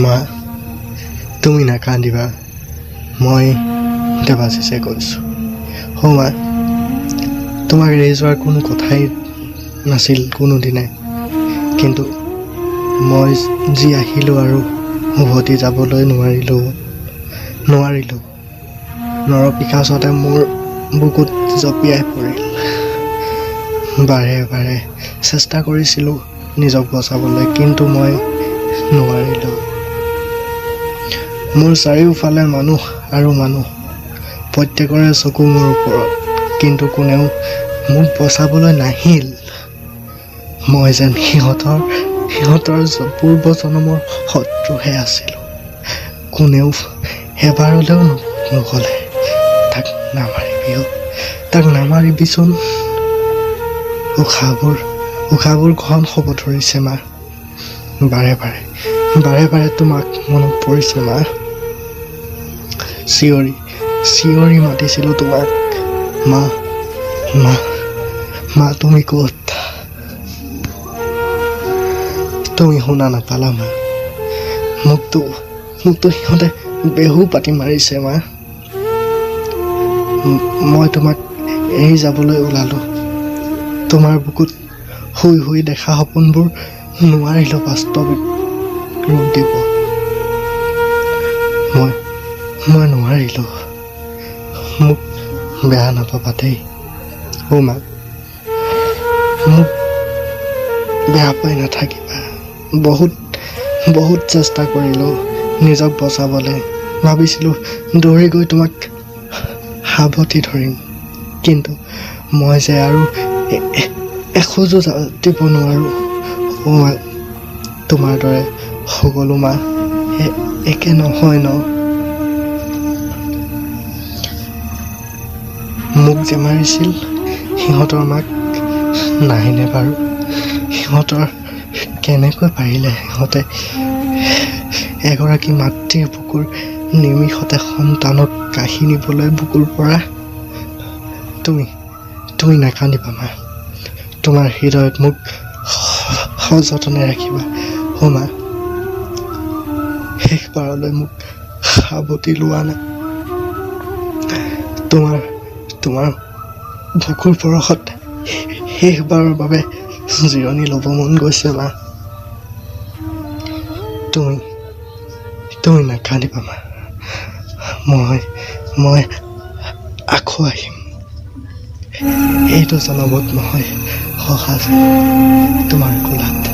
মা তুমি নাকান্দিবা মই দেৱাশিষে কৈছোঁ মা তোমাক এৰি যোৱাৰ কোনো কথাই নাছিল কোনোদিনে কিন্তু মই যি আহিলোঁ আৰু উভতি যাবলৈ নোৱাৰিলোঁ নৰপিশাচতে মোৰ বুকুত জঁপিয়াই পৰিল বাৰে বাৰে চেষ্টা কৰিছিলোঁ নিজক বচাবলৈ কিন্তু মই নোৱাৰিলোঁ মোৰ চাৰিওফালে মানুহ আৰু মানুহ প্ৰত্যেকৰে চকু মোৰ ওপৰত কিন্তু কোনেও মোক বচাবলৈ নাহিল মই যেন সিহঁতৰ পূৰ্বজন্মৰ শত্ৰুহে আছিলোঁ কোনেও এবাৰলৈও নক'লে তাক নামাৰিবিচোন উশাহবোৰ ঘন হ'ব ধৰিছে মা বাৰে বাৰে তোমাক মনত পৰিছে মা চিঞৰি মাতিছিলোঁ তোমাক মা তুমি ক'ত তুমি শুনা নাপালা মা মোকতো সিহঁতে বেহু পাতি মাৰিছে মা মই তোমাক এৰি যাবলৈ ওলালোঁ তোমাৰ বুকুত শুই দেখা সপোনবোৰ নোৱাৰিলোঁ বাস্তৱিক ৰূপ দিব মই নোৱাৰিলোঁ মোক বেয়া নাপাবা দেই মা মোক বেয়া পাই নাথাকিবা বহুত চেষ্টা কৰিলোঁ নিজক বচাবলৈ ভাবিছিলোঁ দৌৰি গৈ তোমাক সাৱটি ধৰিম কিন্তু মই যে আৰু এখোজো দিব নোৱাৰোঁ মা তোমাৰ দৰে সকলো মা একে নহয় ন মোক যে মাৰিছিল সিহঁতৰ মাক নাহিনে বাৰু সিহঁতৰ কেনেকৈ পাৰিলে সিহঁতে এগৰাকী মাতৃৰ বুকুৰ নিমিষতে সন্তানক কাঢ়ি নিবলৈ বুকুৰ পৰা তুমি নাকান্দিবা মা তোমাৰ হৃদয়ত মোক সযতনে ৰাখিবা মা শেষবাৰলৈ মোক সাৱটি লোৱা নাই তোমাৰ বুকুৰ পৰশত শেষবাৰৰ বাবে জিৰণি ল'ব মন গৈছে মা তুমি নাকান্দিবা মা মই আকৌ আহিম এইটো জনমত নহয় সহাজ তোমাৰ কোলাত